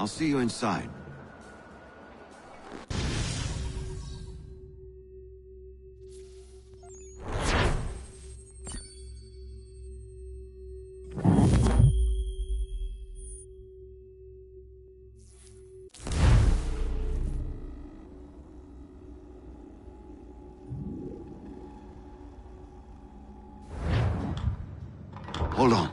I'll see you inside. Hold on.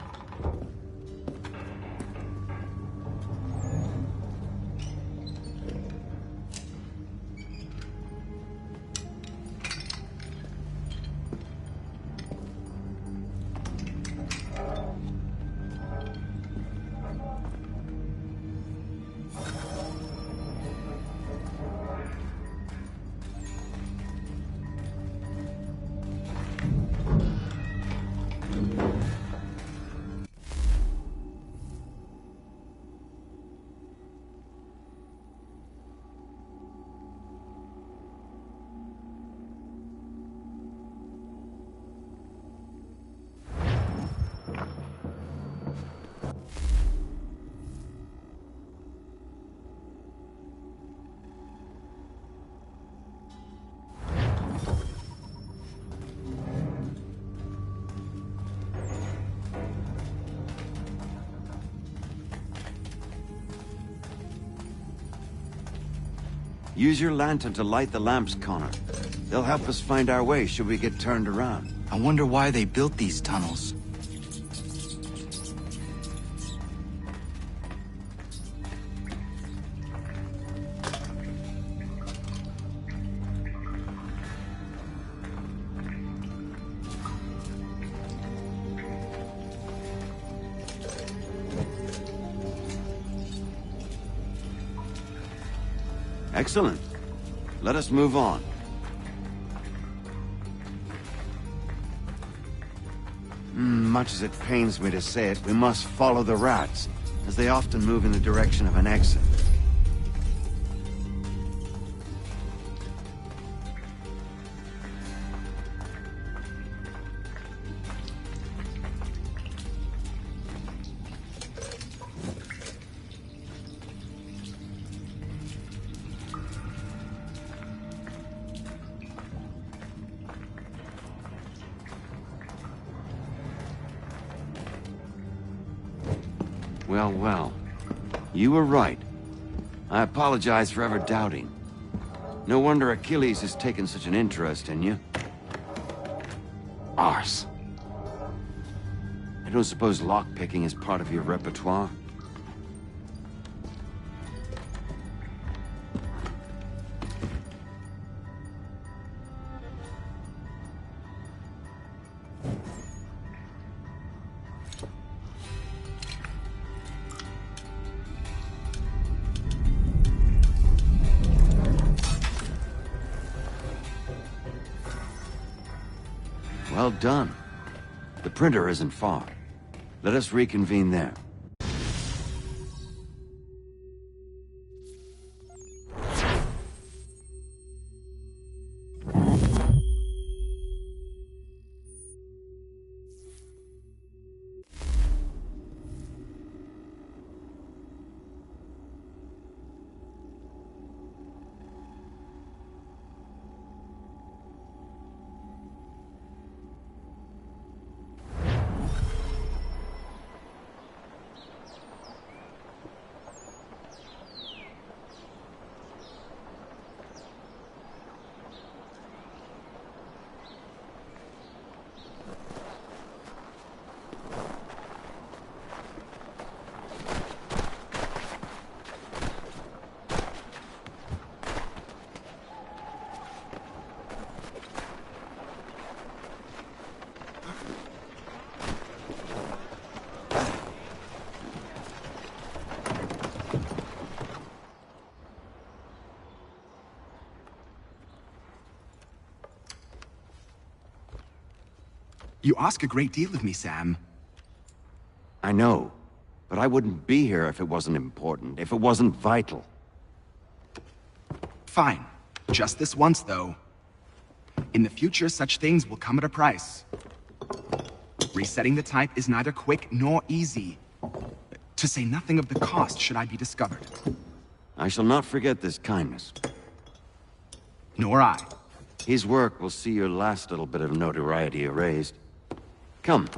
Use your lantern to light the lamps, Connor. They'll help us find our way should we get turned around. I wonder why they built these tunnels. Excellent. Let us move on. Much as it pains me to say it, we must follow the rats, as they often move in the direction of an exit. Well, well. You were right. I apologize for ever doubting. No wonder Achilles has taken such an interest in you. Arse. I don't suppose lockpicking is part of your repertoire? Well done. The printer isn't far. Let us reconvene there. You ask a great deal of me, Sam. I know, but I wouldn't be here if it wasn't important, if it wasn't vital. Fine. Just this once, though. In the future, such things will come at a price. Resetting the type is neither quick nor easy. To say nothing of the cost should I be discovered. I shall not forget this kindness. Nor I. His work will see your last little bit of notoriety erased. Come,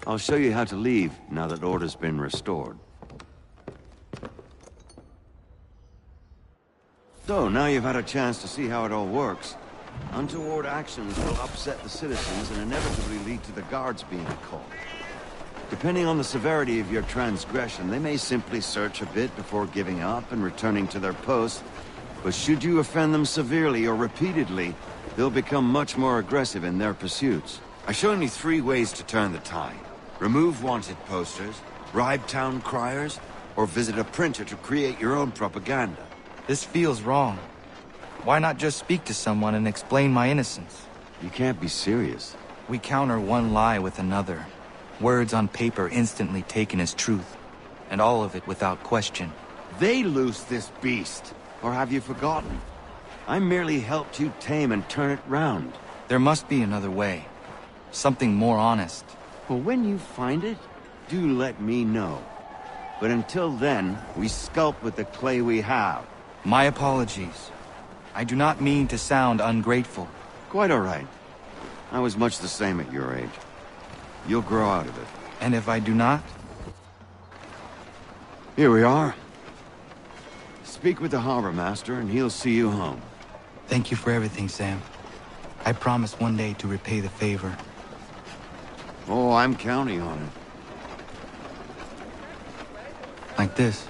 I'll show you how to leave now that order's been restored. So, now you've had a chance to see how it all works. Untoward actions will upset the citizens and inevitably lead to the guards being called. Depending on the severity of your transgression, they may simply search a bit before giving up and returning to their posts. But should you offend them severely or repeatedly, they'll become much more aggressive in their pursuits. I've shown you 3 ways to turn the tide. Remove wanted posters, bribe town criers, or visit a printer to create your own propaganda. This feels wrong. Why not just speak to someone and explain my innocence? You can't be serious. We counter one lie with another. Words on paper instantly taken as truth. And all of it without question. They loose this beast. Or have you forgotten? I merely helped you tame and turn it round. There must be another way. Something more honest. Well, when you find it, do let me know. But until then, we sculpt with the clay we have. My apologies. I do not mean to sound ungrateful. Quite all right. I was much the same at your age. You'll grow out of it. And if I do not? Here we are. Speak with the harbor master and he'll see you home. Thank you for everything, Sam. I promise one day to repay the favor. Oh, I'm counting on it. Like this.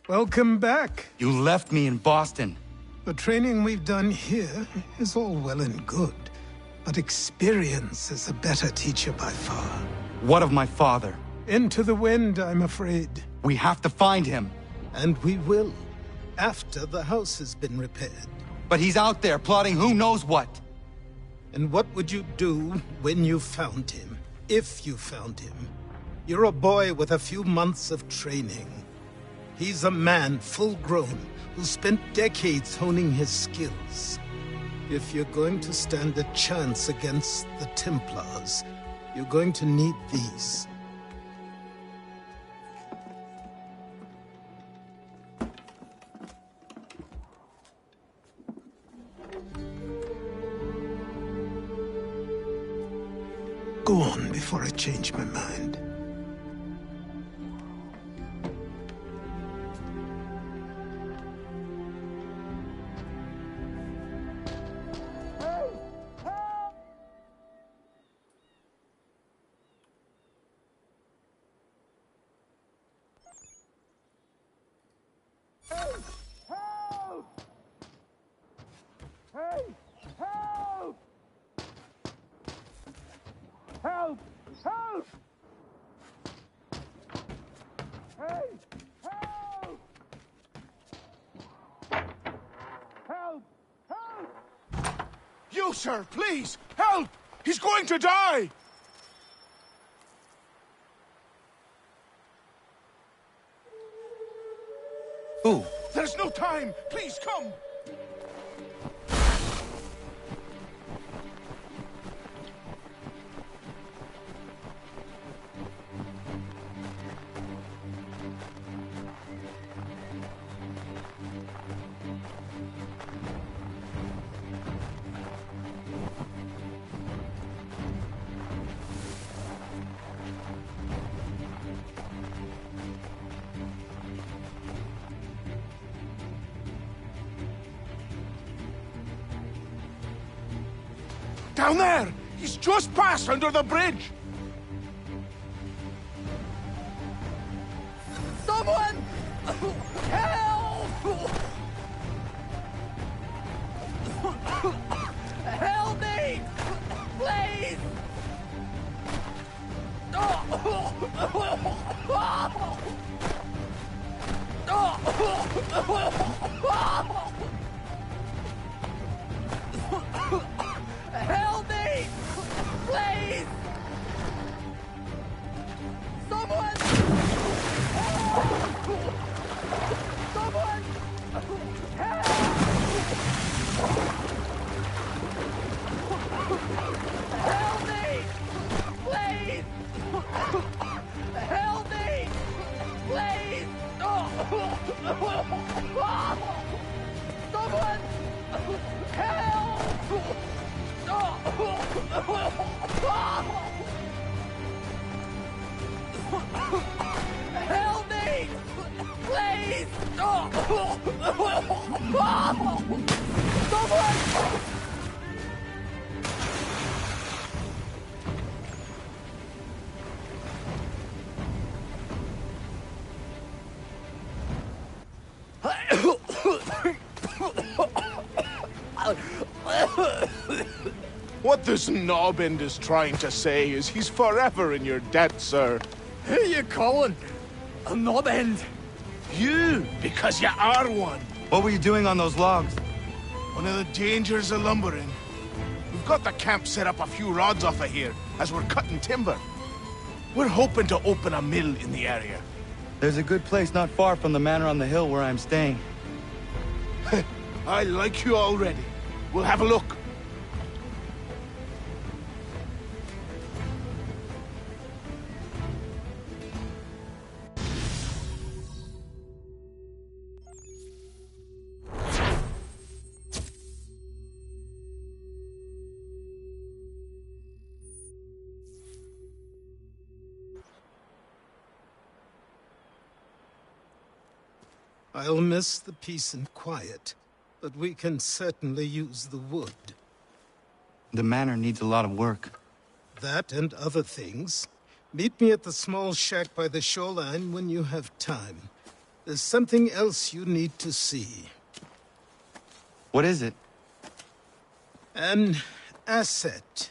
Welcome back. You left me in Boston. The training we've done here is all well and good, but experience is a better teacher by far. What of my father? Into the wind, I'm afraid. We have to find him. And we will, after the house has been repaired. But he's out there plotting who knows what. And what would you do when you found him? If you found him? You're a boy with a few months of training. He's a man, full-grown, who spent decades honing his skills. If you're going to stand a chance against the Templars, you're going to need these. Go on before I change my mind. You, sir, please, help! He's going to die! Who? There's no time! Please, come! Down there! He's just passed under the bridge! Someone! Help! Help me! Please! Help me! Please! Someone! Help! Someone! Help! Help me! Please! Help me! Please! Someone! Help! Help me! Please! Someone! What this knobend is trying to say is he's forever in your debt, sir. Who you calling? A knob end? You, because you are one. What were you doing on those logs? One of the dangers of lumbering. We've got the camp set up a few rods off of here, as we're cutting timber. We're hoping to open a mill in the area. There's a good place not far from the manor on the hill where I'm staying. I like you already. We'll have a look. I'll miss the peace and quiet, but we can certainly use the wood. The manor needs a lot of work. That and other things. Meet me at the small shack by the shoreline when you have time. There's something else you need to see. What is it? An asset.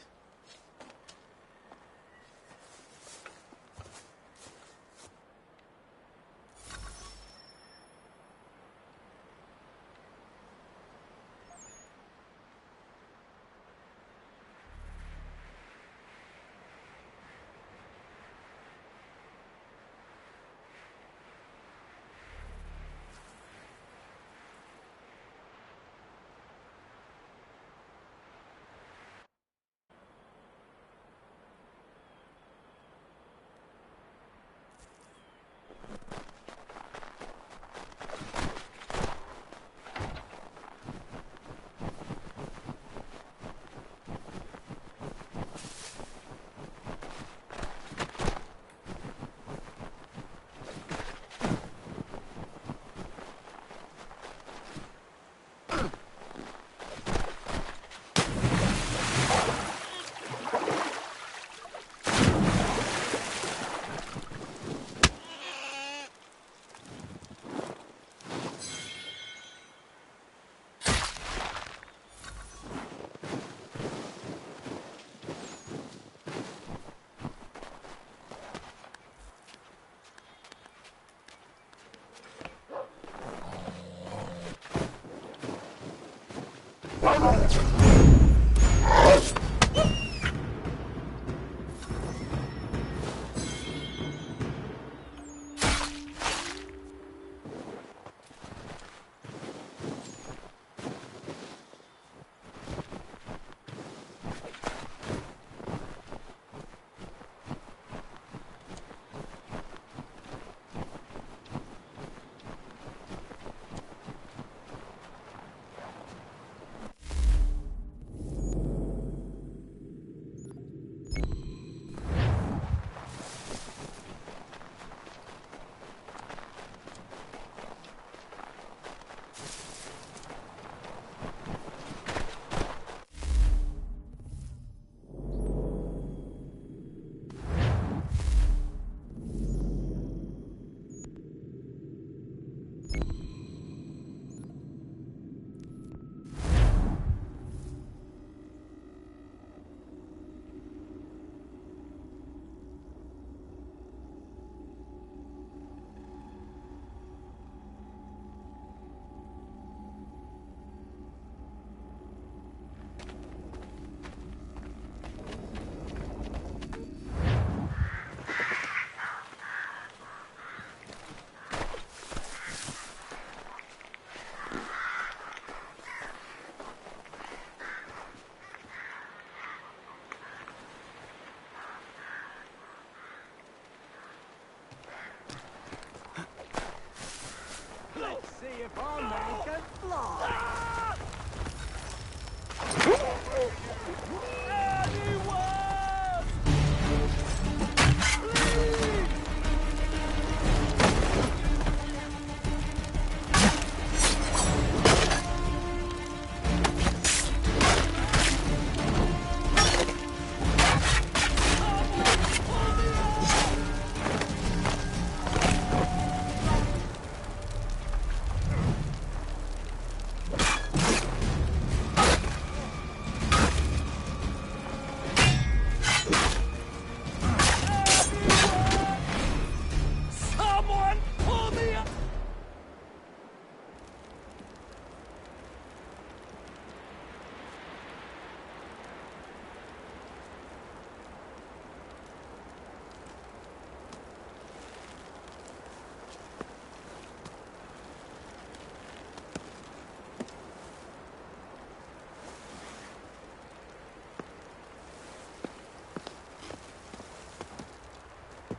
All men can fly. Anyone! Please! Someone pull me up!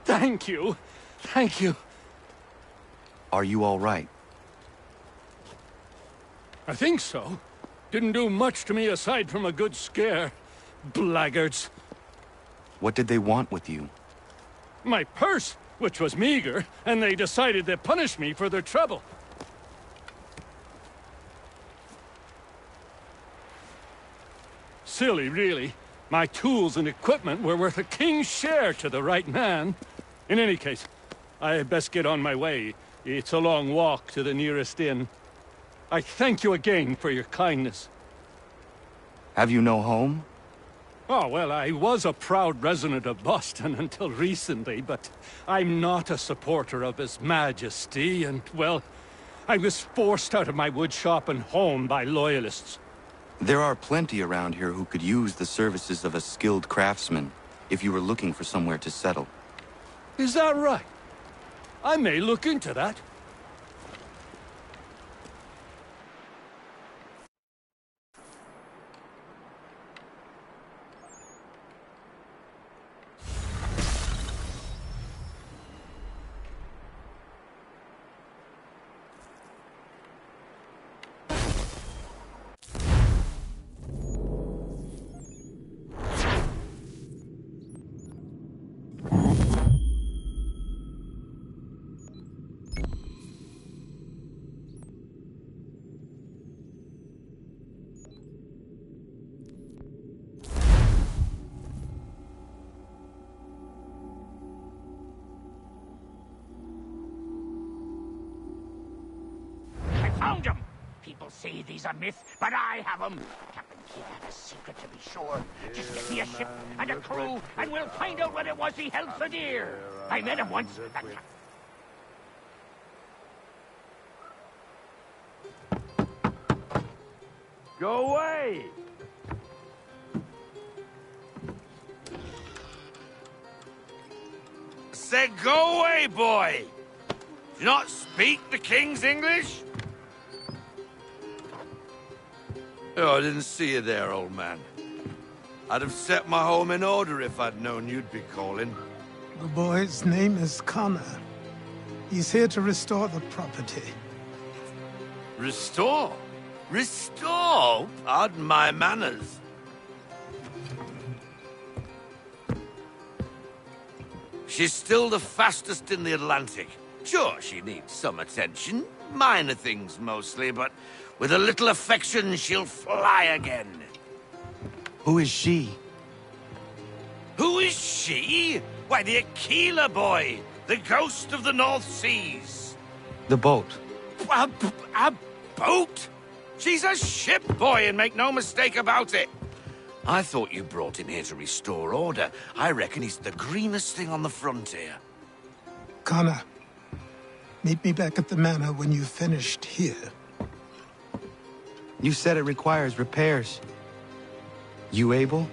Thank you. Thank you. Are you all right? I think so. Didn't do much to me aside from a good scare. Blackguards. What did they want with you? My purse, which was meager, and they decided to punish me for their trouble. Silly, really. My tools and equipment were worth a king's share to the right man. In any case, I had best get on my way. It's a long walk to the nearest inn. I thank you again for your kindness. Have you no home? Oh, well, I was a proud resident of Boston until recently, but I'm not a supporter of His Majesty, and, well, I was forced out of my woodshop and home by loyalists. There are plenty around here who could use the services of a skilled craftsman if you were looking for somewhere to settle. Is that right? I may look into that. Found him! People say these are myths, but I have them. Captain Kidd had a secret, to be sure. Just get me a ship and a crew, and we'll find out what it was he held so dear. I met him once. Go away! Said go away, boy! Do you not speak the King's English? Oh, I didn't see you there, old man. I'd have set my home in order if I'd known you'd be calling. The boy's name is Connor. He's here to restore the property. Restore? Restore? Pardon my manners. She's still the fastest in the Atlantic. Sure, she needs some attention. Minor things mostly, but with a little affection, she'll fly again. Who is she? Who is she? Why, the Aquila boy, the ghost of the North Seas. The boat. A boat? She's a ship, boy, and make no mistake about it. I thought you brought him here to restore order. I reckon he's the greenest thing on the frontier. Connor, meet me back at the manor when you've finished here. You said it requires repairs. You able?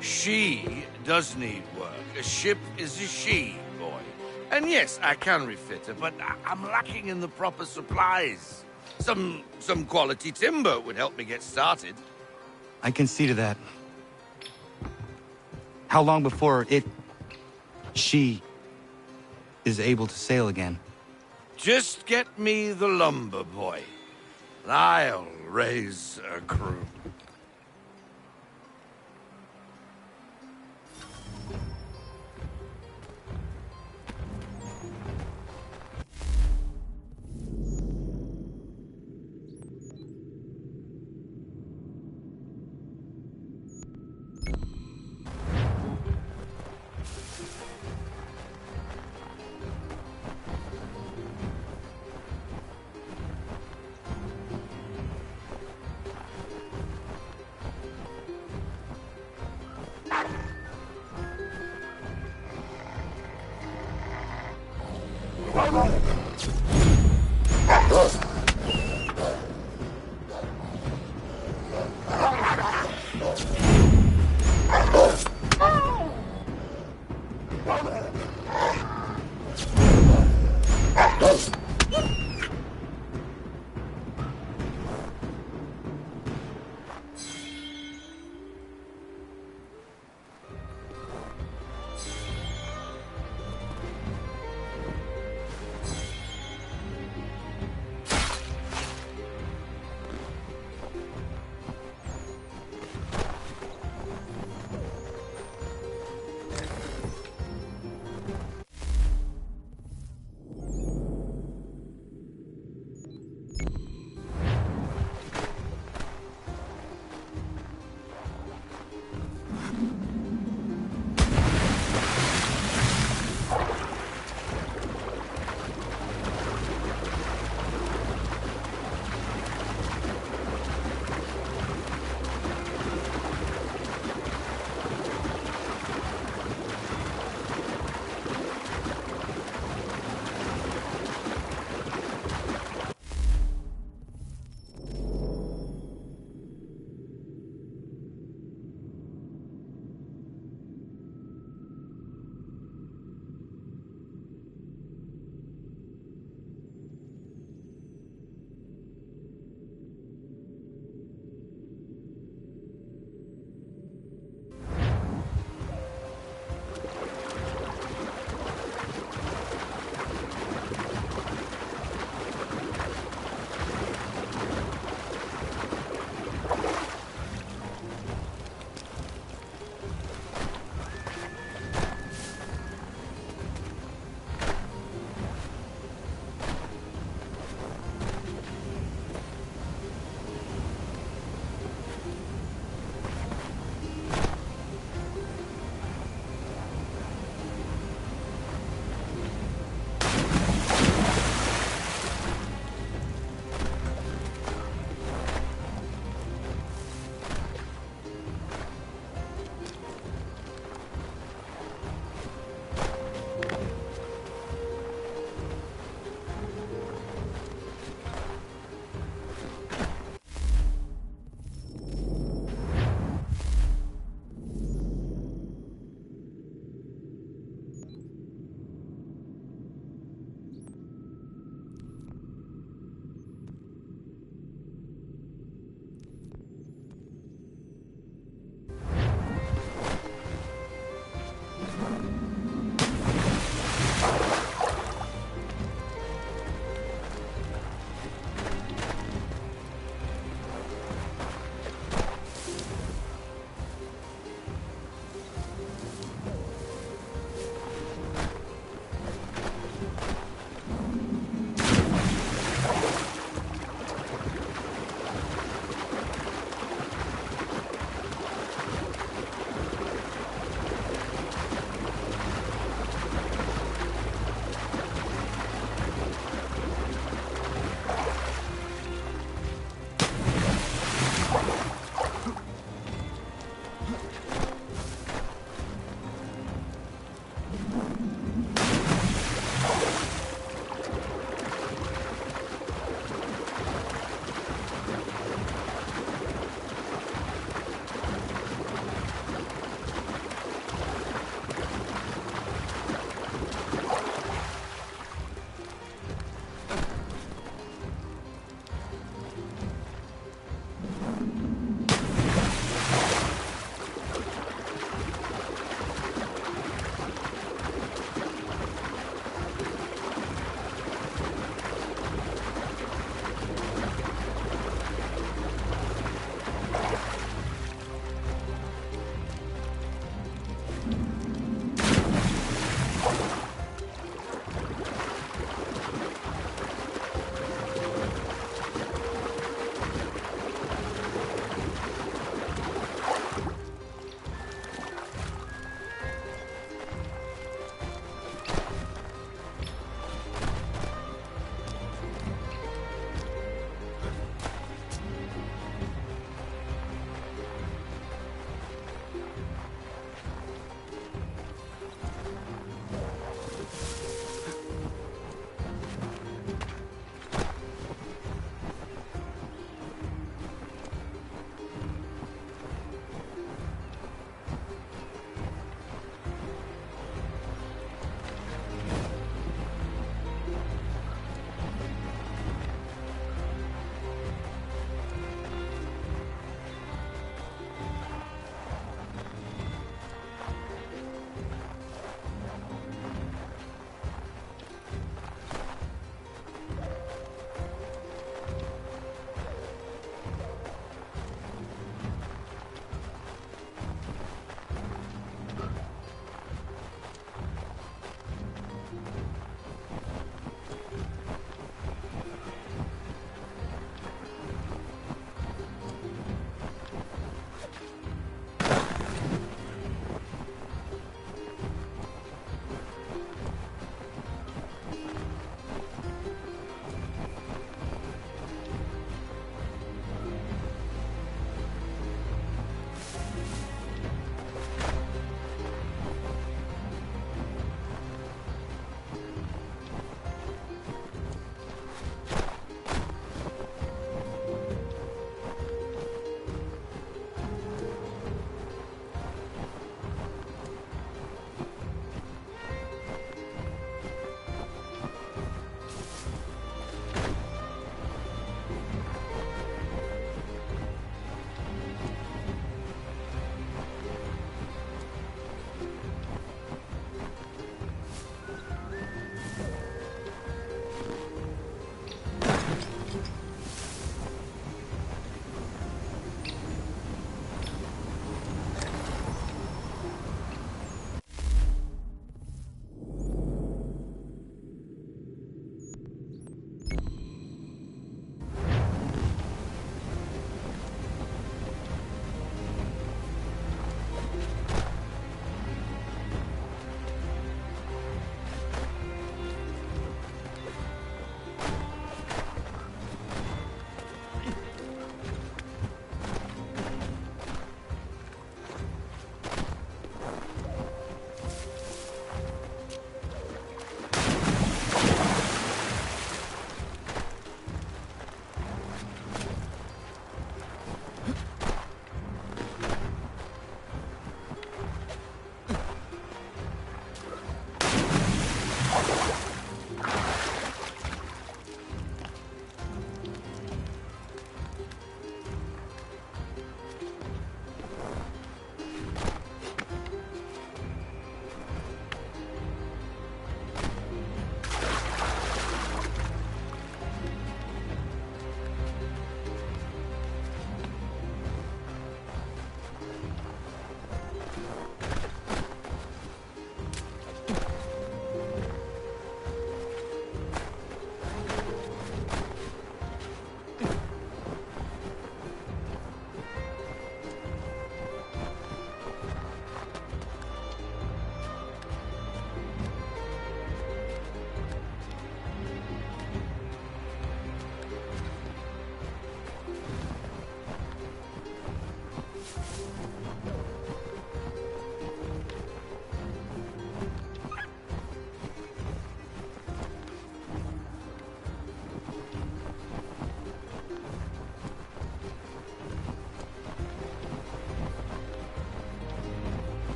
She does need work. A ship is a she, boy. And yes, I can refit her, but I'm lacking in the proper supplies. Some quality timber would help me get started. I can see to that. How long before she is able to sail again? Just get me the lumber, boy. And I'll raise a crew.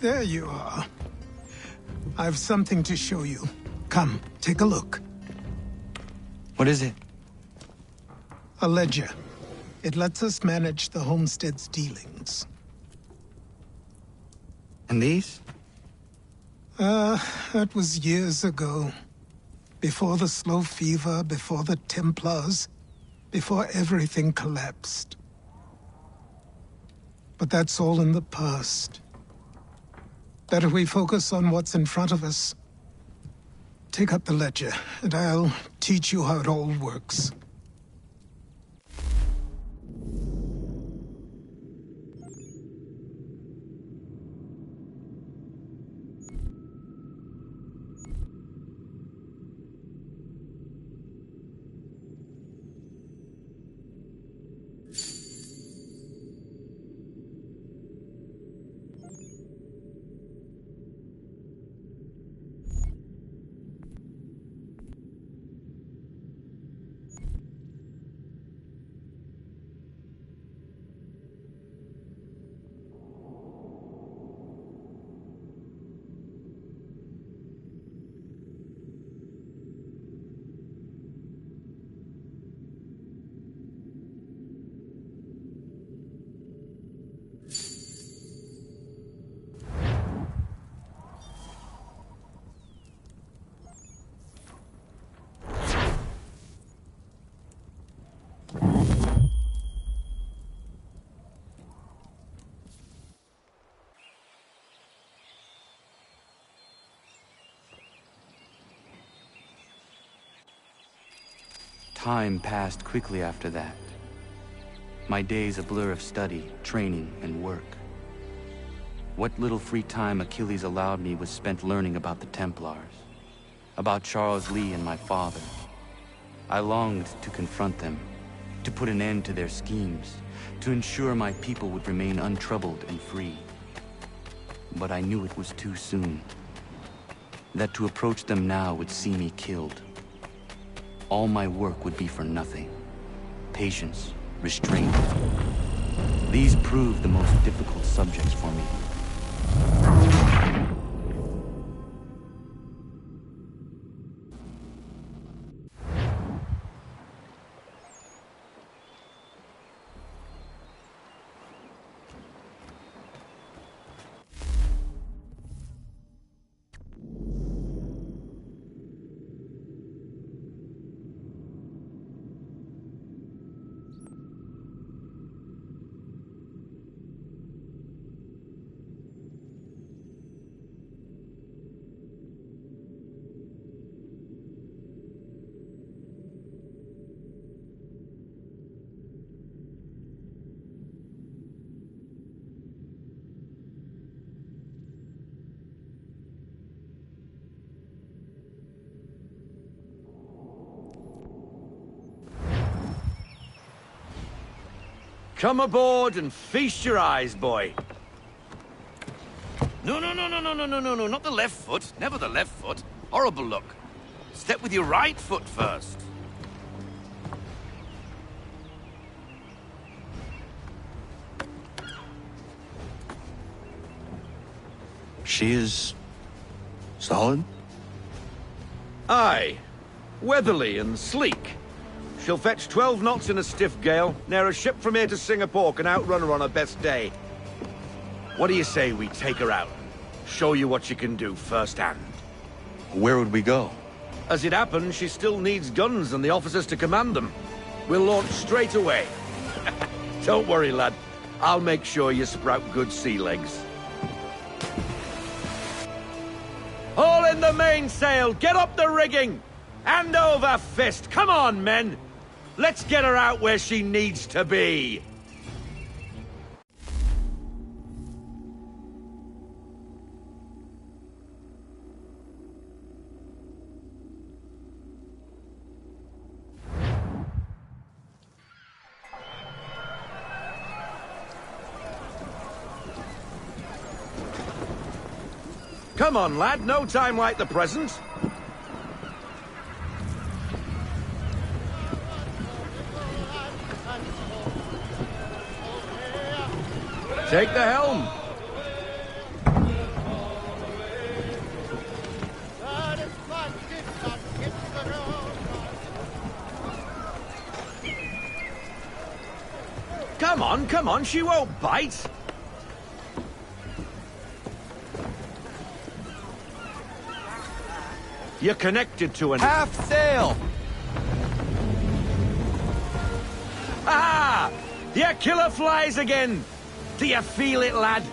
There you are. I've something to show you. Come, take a look. What is it? A ledger. It lets us manage the homestead's dealings. And these? That was years ago. Before the slow fever, before the Templars, before everything collapsed. But that's all in the past. Better we focus on what's in front of us. Take up the ledger, and I'll teach you how it all works. Time passed quickly after that. My days a blur of study, training, and work. What little free time Achilles allowed me was spent learning about the Templars, about Charles Lee and my father. I longed to confront them, to put an end to their schemes, to ensure my people would remain untroubled and free. But I knew it was too soon, that to approach them now would see me killed. All my work would be for nothing. Patience, restraint. These proved the most difficult subjects for me. Come aboard and feast your eyes, boy. No, no, no, no, no, no, no, no, no, not the left foot. Never the left foot. Horrible look. Step with your right foot first. She is... solid? Aye. Weatherly and sleek. She'll fetch 12 knots in a stiff gale, ne'er a ship from here to Singapore can outrun her on her best day. What do you say we take her out? Show you what she can do firsthand. Where would we go? As it happens, she still needs guns and the officers to command them. We'll launch straight away. Don't worry, lad. I'll make sure you sprout good sea legs. All in the mainsail! Get up the rigging! Hand over fist! Come on, men! Let's get her out where she needs to be! Come on, lad. No time like the present. Take the helm. Come on, she won't bite. You're connected to an... Half sail! Ah! The killer flies again! Do you feel it, lad?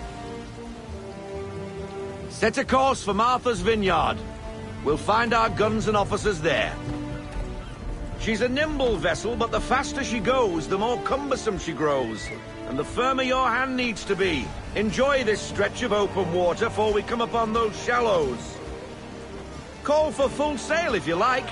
Set a course for Martha's Vineyard. We'll find our guns and officers there. She's a nimble vessel, but the faster she goes, the more cumbersome she grows. And the firmer your hand needs to be. Enjoy this stretch of open water before we come upon those shallows. Call for full sail if you like.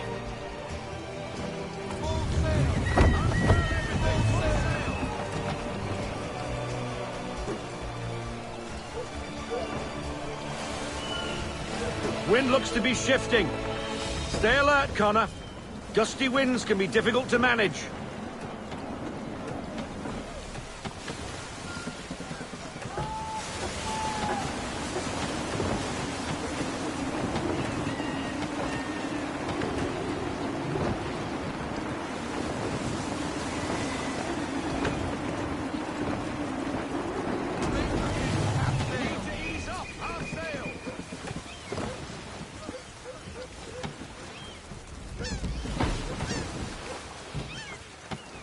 Wind looks to be shifting. Stay alert, Connor. Gusty winds can be difficult to manage.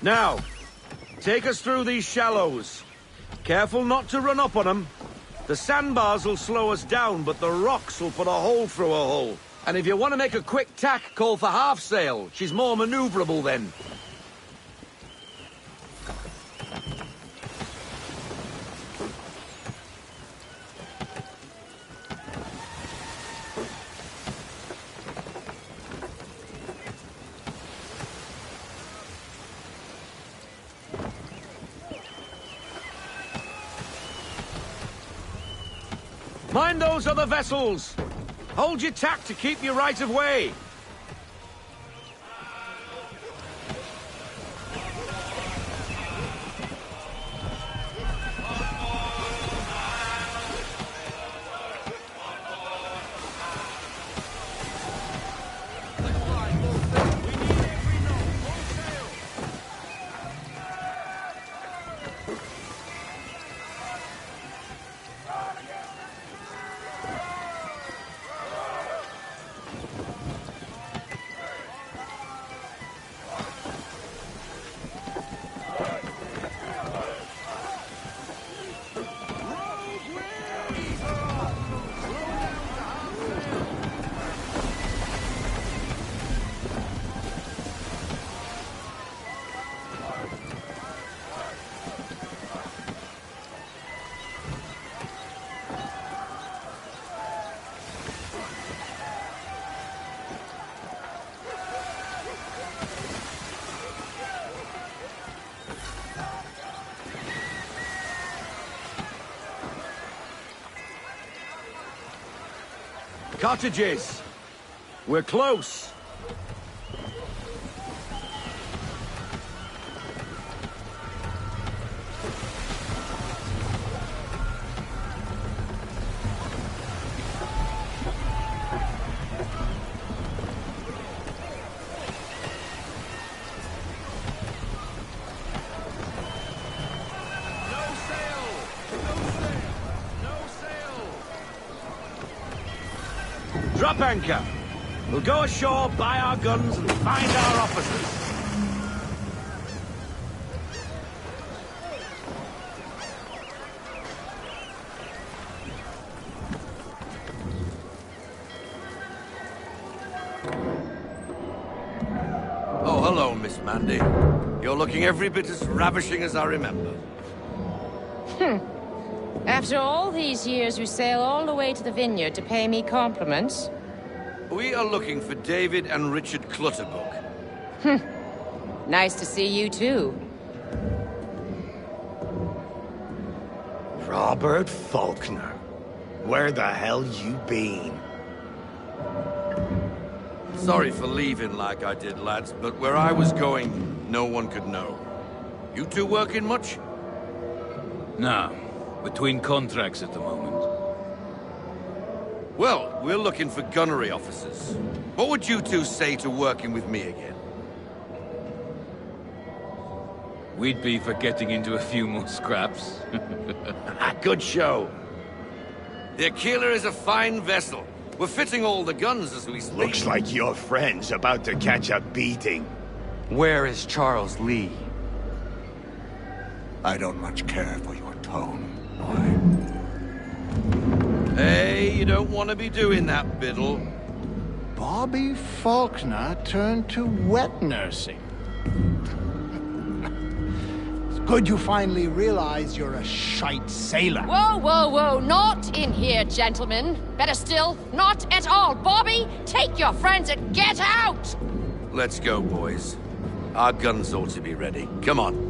Now, take us through these shallows. Careful not to run up on them. The sandbars will slow us down, but the rocks will put a hole through a hull. And if you want to make a quick tack, call for half sail. She's more maneuverable then. Mind those other vessels! Hold your tack to keep your right of way! Cottages! We're close! Drop anchor. We'll go ashore, buy our guns, and find our officers. Oh, hello, Miss Mandy. You're looking every bit as ravishing as I remember. After all these years, you sail all the way to the vineyard to pay me compliments? We are looking for David and Richard Clutterbuck. Nice to see you, too. Robert Faulkner. Where the hell you been? Sorry for leaving like I did, lads, but where I was going, no one could know. You two working much? No. Between contracts at the moment. Well, we're looking for gunnery officers. What would you two say to working with me again? We'd be for getting into a few more scraps. Good show. The Aquila is a fine vessel. We're fitting all the guns as we speak. Looks like your friend's about to catch a beating. Where is Charles Lee? I don't much care for your tone. Hey, you don't want to be doing that, Biddle. Bobby Faulkner turned to wet nursing. It's good you finally realize you're a shite sailor. Whoa, whoa, whoa, not in here, gentlemen. Better still, not at all. Bobby, take your friends and get out! Let's go, boys. Our guns ought to be ready. Come on.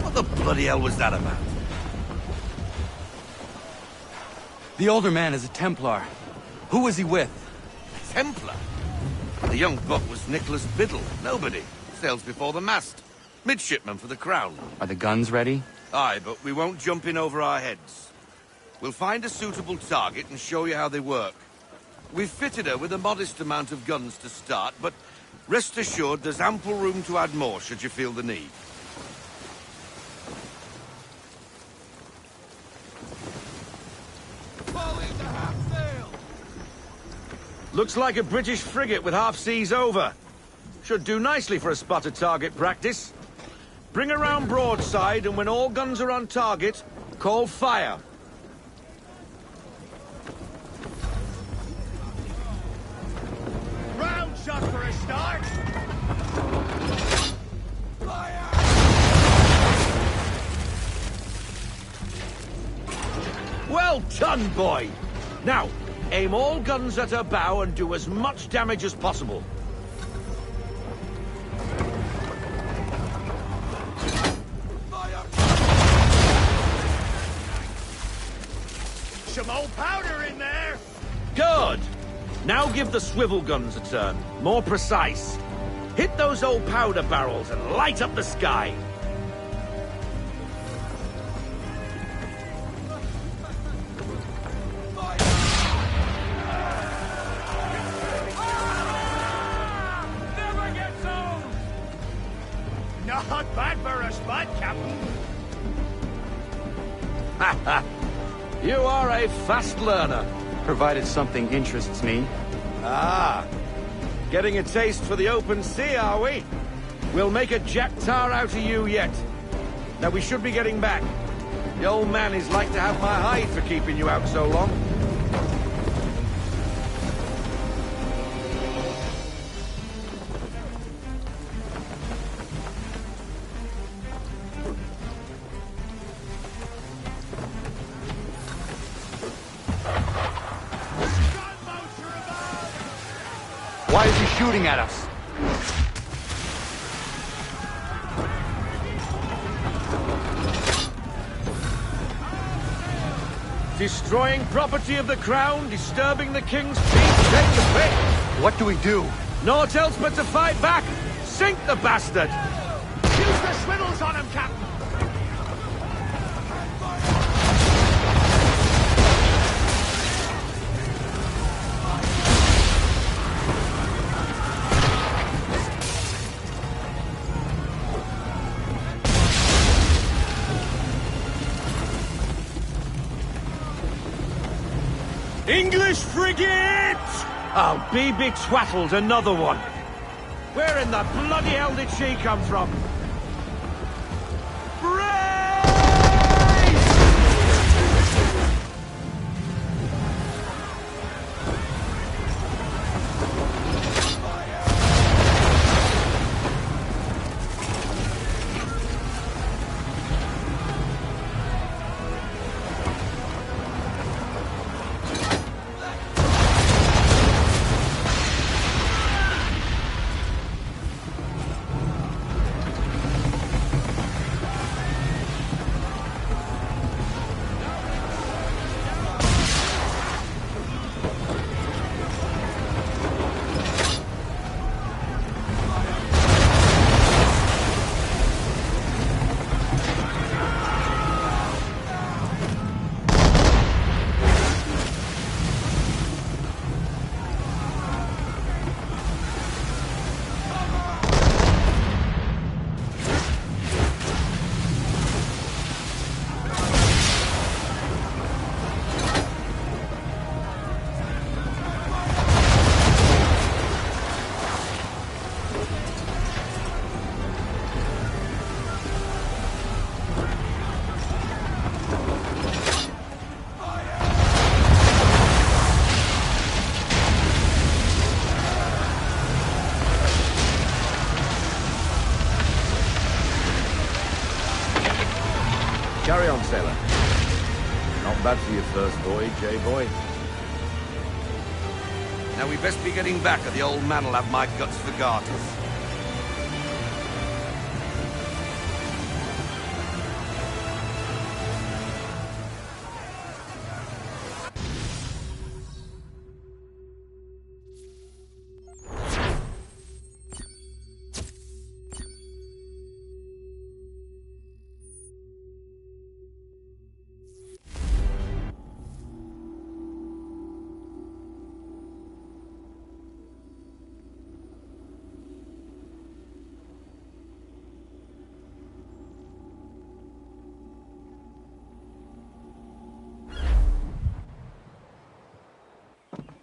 What the bloody hell was that about? The older man is a Templar. Who was he with? Templar? The young buck was Nicholas Biddle. Nobody. Sails before the mast. Midshipman for the Crown. Are the guns ready? Aye, but we won't jump in over our heads. We'll find a suitable target and show you how they work. We've fitted her with a modest amount of guns to start, but rest assured there's ample room to add more should you feel the need. Looks like a British frigate with half seas over. Should do nicely for a spotted target practice. Bring around broadside, and when all guns are on target, call fire. Round shot for a start! Well done, boy! Now, aim all guns at her bow and do as much damage as possible. Some old powder in there! Good! Now give the swivel guns a turn. More precise. Hit those old powder barrels and light up the sky. Captain. You are a fast learner. Provided something interests me. Ah, getting a taste for the open sea, are we? We'll make a jack tar out of you yet. Now we should be getting back. The old man is like to have my hide for keeping you out so long. Why is he shooting at us? Destroying property of the crown, disturbing the king's peace, take the pick! What do we do? Naught else but to fight back! Sink the bastard! Use the swivels on him, Captain! English frigate! Oh, be twaddled, another one. Where in the bloody hell did she come from? Carry on, sailor. Not bad for your first voyage, eh, boy? Now we best be getting back, or the old man'll have my guts for garters.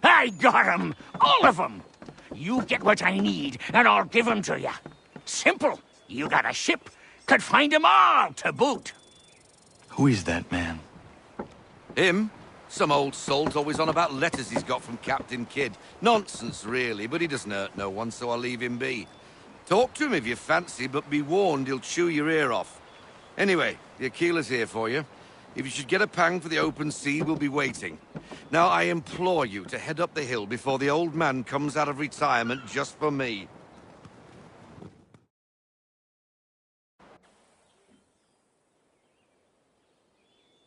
I got 'em! All of 'em! You get what I need, and I'll give 'em to you. Simple. You got a ship, could find 'em all to boot. Who is that man? Him? Some old salt always on about letters he's got from Captain Kidd. Nonsense, really, but he doesn't hurt no one, so I'll leave him be. Talk to him if you fancy, but be warned he'll chew your ear off. Anyway, the Aquila's here for you. If you should get a pang for the open sea, we'll be waiting. Now, I implore you to head up the hill before the old man comes out of retirement just for me.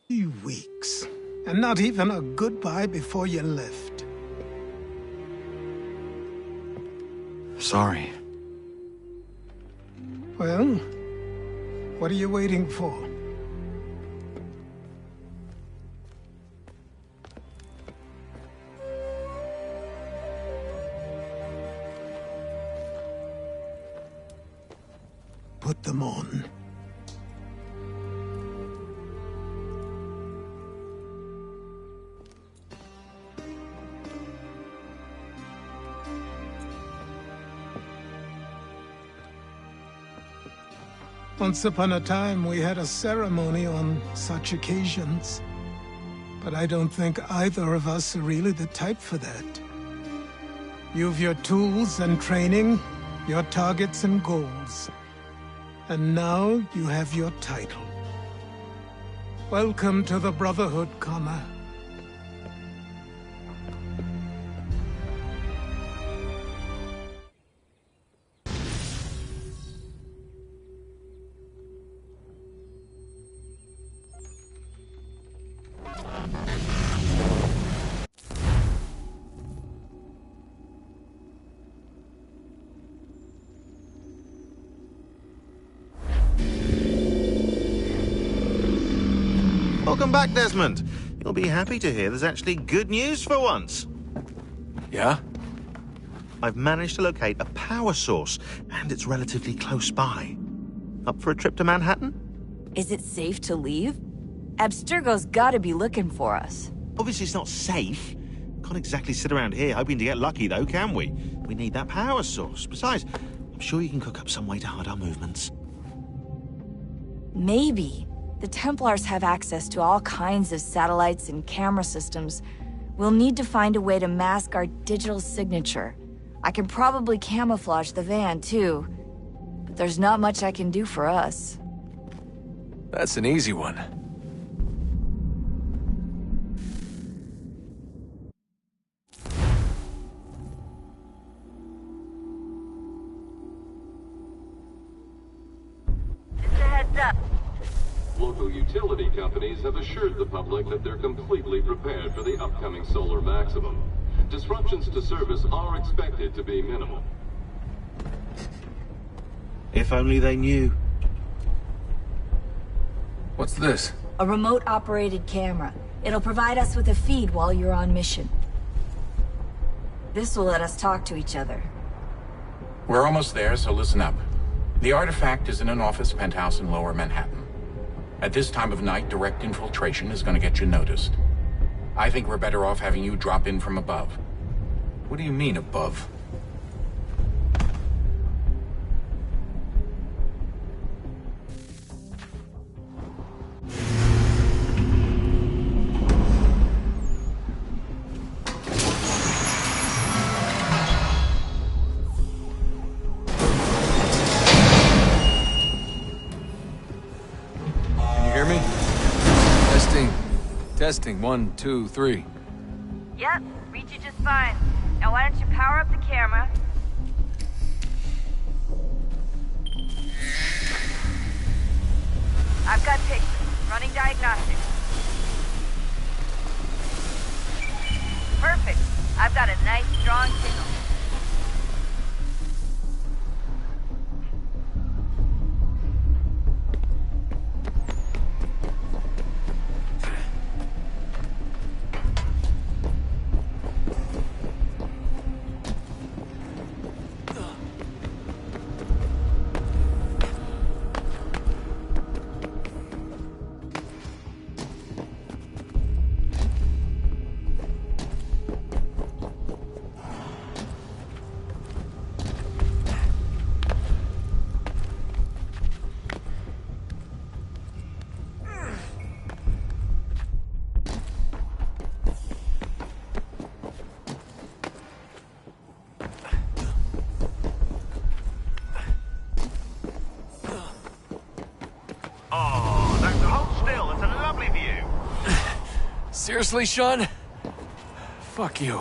3 weeks, and not even a goodbye before you left. Sorry. Well, what are you waiting for? Put them on. Once upon a time, we had a ceremony on such occasions. But I don't think either of us are really the type for that. You've your tools and training, your targets and goals. And now you have your title. Welcome to the Brotherhood, Connor. Welcome back, Desmond. You'll be happy to hear there's actually good news for once. Yeah? I've managed to locate a power source, and it's relatively close by. Up for a trip to Manhattan? Is it safe to leave? Abstergo's gotta be looking for us. Obviously it's not safe. Can't exactly sit around here hoping to get lucky, though, can we? We need that power source. Besides, I'm sure you can cook up some way to hide our movements. Maybe. The Templars have access to all kinds of satellites and camera systems. We'll need to find a way to mask our digital signature. I can probably camouflage the van, too. But there's not much I can do for us. That's an easy one. Just a heads up. Local utility companies have assured the public that they're completely prepared for the upcoming solar maximum. Disruptions to service are expected to be minimal. If only they knew. What's this? A remote-operated camera. It'll provide us with a feed while you're on mission. This will let us talk to each other. We're almost there, so listen up. The artifact is in an office penthouse in Lower Manhattan. At this time of night, direct infiltration is going to get you noticed. I think we're better off having you drop in from above. What do you mean, above? Testing, 1, 2, 3. Yep, read you just fine. Now why don't you power up the camera? I've got pictures. Running diagnostics. Perfect. I've got a nice, strong signal. Seriously, Sean? Fuck you.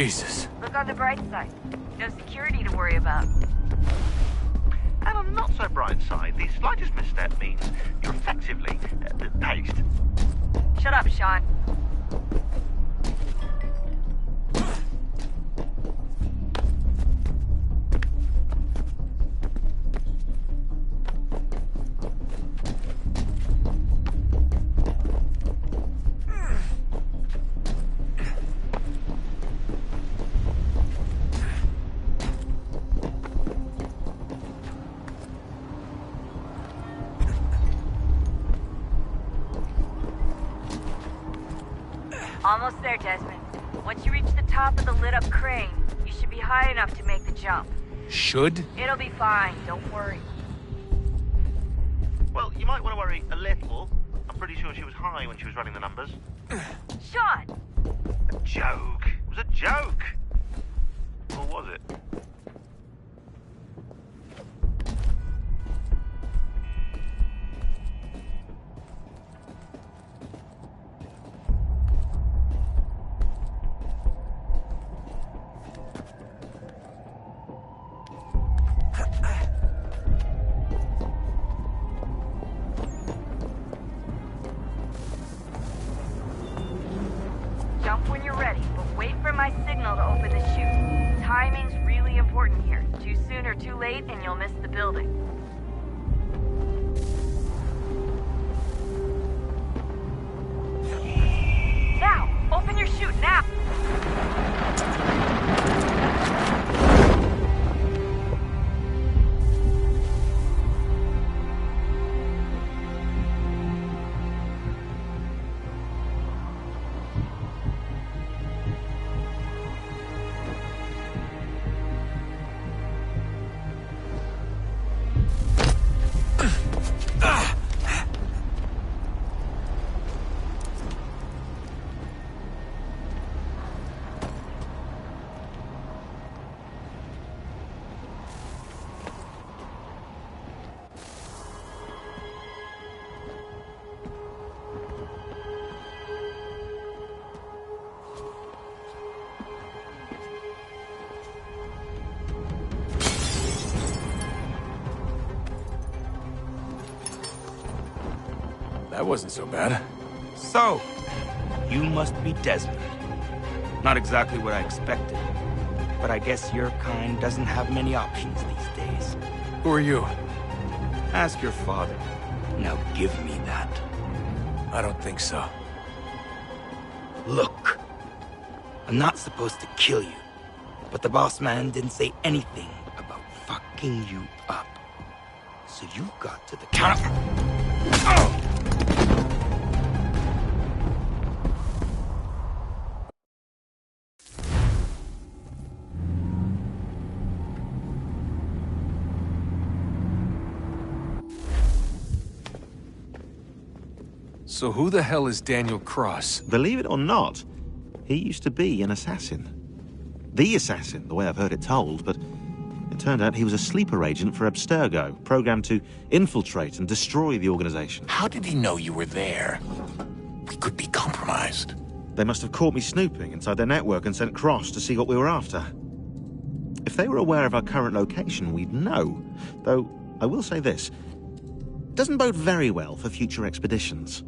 Jesus. Look on the bright side. No security to worry about. And on the not so bright side, the slightest misstep means you're effectively paced. Shut up, Sean. Almost there, Desmond. Once you reach the top of the lit-up crane, you should be high enough to make the jump. Should? It'll be fine, don't worry. Well, you might want to worry a little. I'm pretty sure she was high when she was running the numbers. Sean! A joke. It was a joke. Or was it? Jump when you're ready, but wait for my signal to open the chute. Timing's really important here. Too soon or too late, and you'll miss the building. Now! Open your chute, now! That wasn't so bad. So, you must be Desmond. Not exactly what I expected, but I guess your kind doesn't have many options these days. Who are you? Ask your father. Now give me that. I don't think so. Look, I'm not supposed to kill you, but the boss man didn't say anything about fucking you up. So you got to the count of... Oh! So who the hell is Daniel Cross? Believe it or not, he used to be an assassin. The assassin, the way I've heard it told, but it turned out he was a sleeper agent for Abstergo, programmed to infiltrate and destroy the organization. How did he know you were there? We could be compromised. They must have caught me snooping inside their network and sent Cross to see what we were after. If they were aware of our current location, we'd know. Though, I will say this, doesn't bode very well for future expeditions.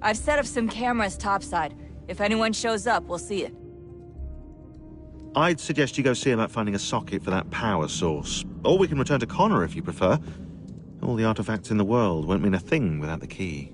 I've set up some cameras topside. If anyone shows up, we'll see it. I'd suggest you go see about finding a socket for that power source. Or we can return to Connor if you prefer. All the artifacts in the world won't mean a thing without the key.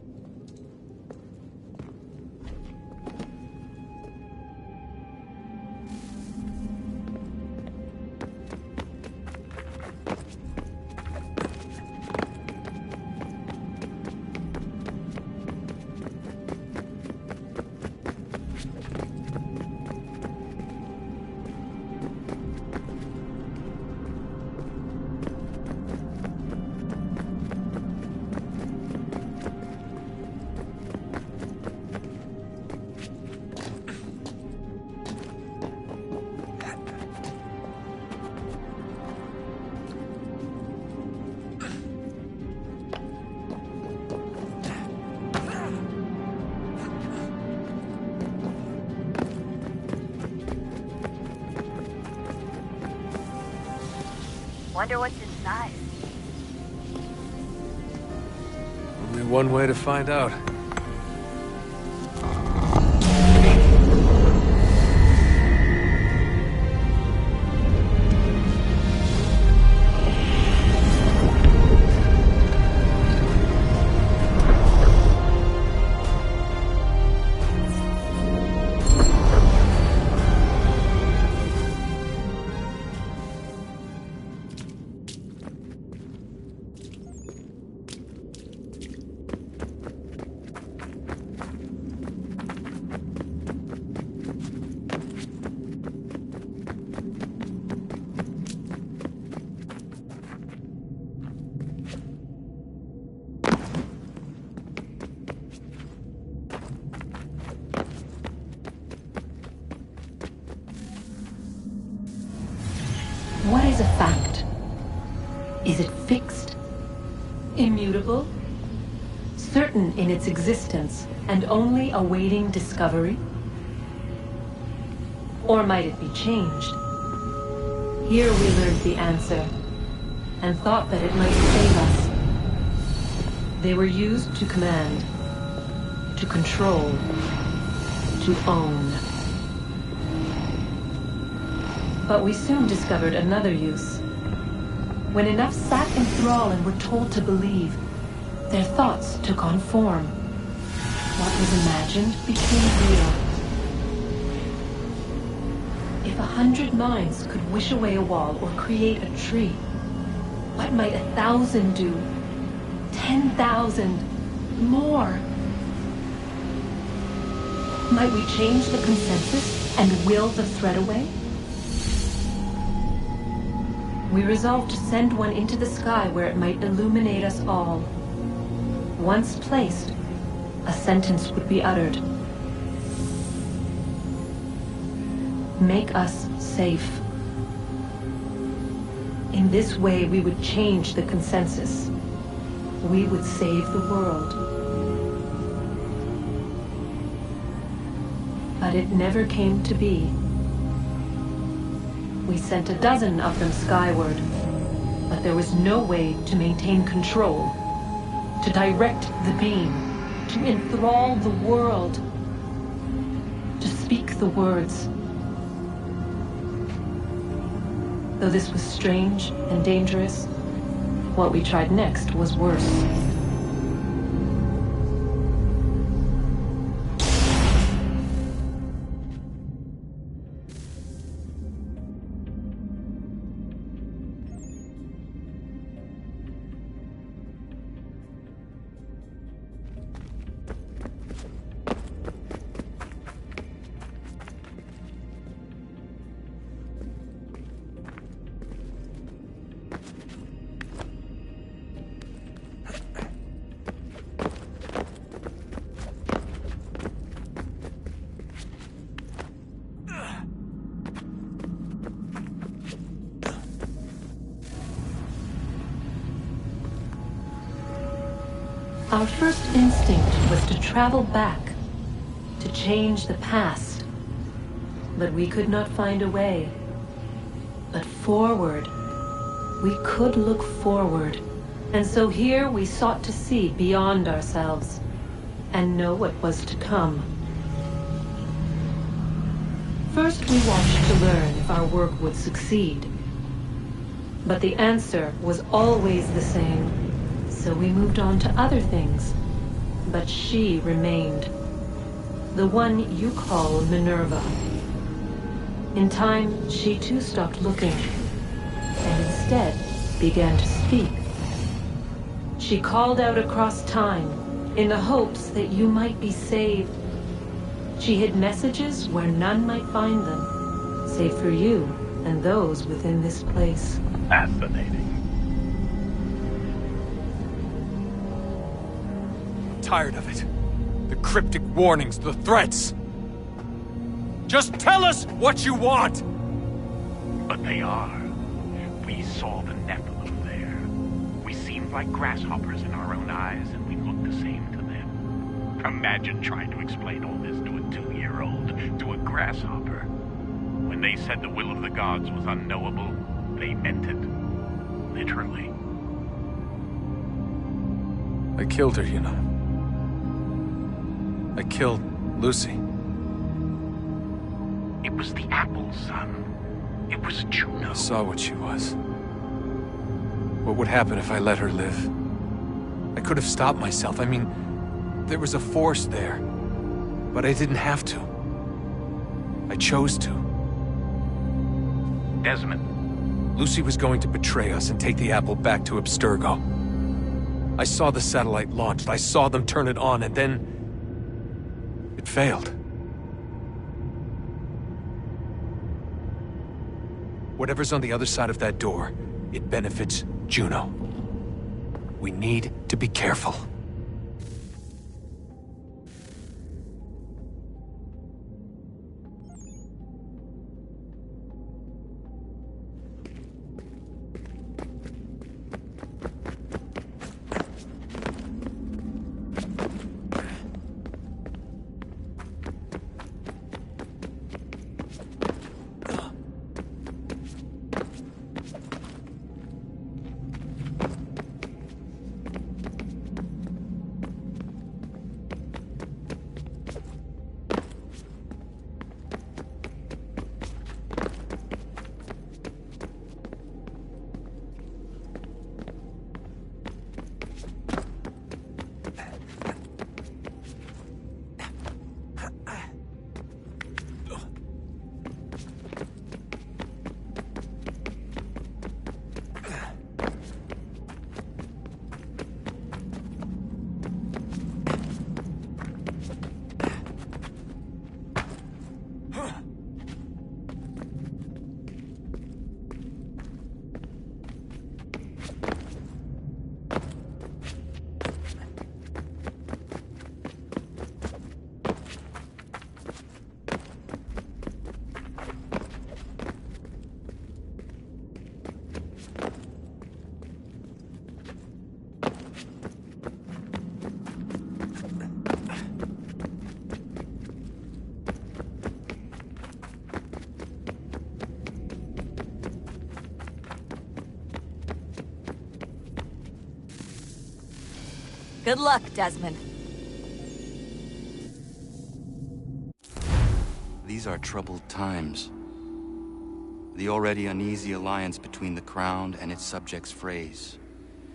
Wonder what's inside. Only one way to find out. What is a fact? Is it fixed? Immutable? Certain in its existence and only awaiting discovery? Or might it be changed? Here we learned the answer, and thought that it might save us. They were used to command, to control, to own. But we soon discovered another use. When enough sat in thrall and were told to believe, their thoughts took on form. What was imagined became real. If 100 minds could wish away a wall or create a tree, what might 1,000 do? 10,000? More? Might we change the consensus and will the thread away? We resolved to send one into the sky where it might illuminate us all. Once placed, a sentence would be uttered. Make us safe. In this way, we would change the consensus. We would save the world. But it never came to be. We sent a dozen of them skyward, but there was no way to maintain control, to direct the beam, to enthrall the world, to speak the words. Though this was strange and dangerous, what we tried next was worse. Our first instinct was to travel back, to change the past. But we could not find a way. But forward, we could look forward. And so here we sought to see beyond ourselves and know what was to come. First we watched to learn if our work would succeed. But the answer was always the same. So we moved on to other things, but she remained. The one you call Minerva. In time, she too stopped looking, and instead began to speak. She called out across time, in the hopes that you might be saved. She hid messages where none might find them, save for you and those within this place. Fascinating. Tired of it. The cryptic warnings, the threats. Just tell us what you want! But they are. We saw the Nephilim there. We seemed like grasshoppers in our own eyes, and we looked the same to them. Imagine trying to explain all this to a 2-year-old, to a grasshopper. When they said the will of the gods was unknowable, they meant it. literally. I killed her, you know. I killed Lucy. It was the apple, son. It was Juno. I saw what she was. What would happen if I let her live? I could have stopped myself. I mean, there was a force there. But I didn't have to. I chose to. Desmond. Lucy was going to betray us and take the apple back to Abstergo. I saw the satellite launched. I saw them turn it on, and then... it failed. Whatever's on the other side of that door, it benefits Juno. We need to be careful. Good luck, Desmond. These are troubled times. The already uneasy alliance between the Crown and its subjects frays.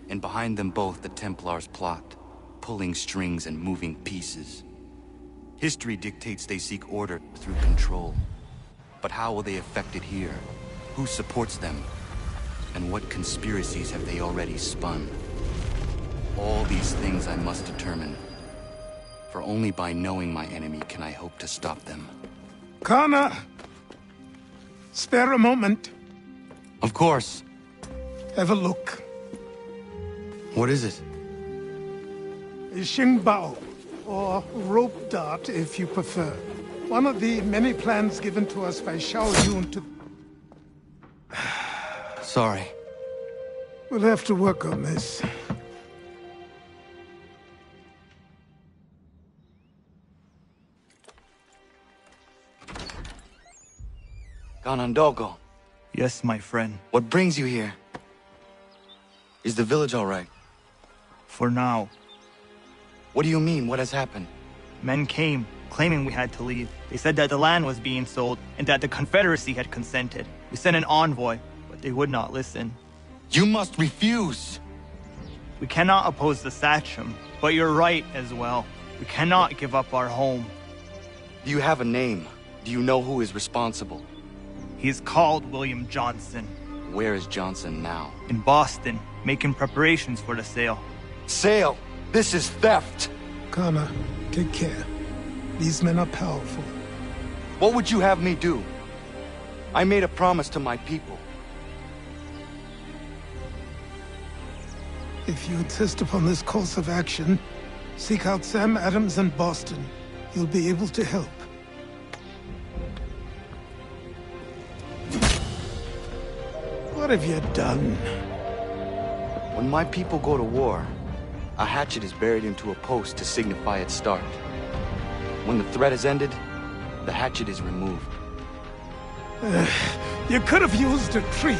And behind them both the Templars plot, pulling strings and moving pieces. History dictates they seek order through control. But how will they effect it here? Who supports them? And what conspiracies have they already spun? All these things I must determine. For only by knowing my enemy can I hope to stop them. Connor! Spare a moment. Of course. Have a look. What is it? A Xingbao, or rope dart if you prefer. One of the many plans given to us by Xiao Yun to... Sorry. We'll have to work on this. Ganondogo. Yes, my friend. What brings you here? Is the village all right? For now. What do you mean? What has happened? Men came, claiming we had to leave. They said that the land was being sold, and that the Confederacy had consented. We sent an envoy, but they would not listen. You must refuse! We cannot oppose the Sachem, but you're right as well. We cannot give up our home. Do you have a name? Do you know who is responsible? He is called William Johnson. Where is Johnson now? In Boston, making preparations for the sale. Sale? This is theft! Connor, take care. These men are powerful. What would you have me do? I made a promise to my people. If you insist upon this course of action, seek out Sam Adams in Boston. He'll be able to help. What have you done? When my people go to war, a hatchet is buried into a post to signify its start. When the threat is ended, the hatchet is removed. You could have used a tree.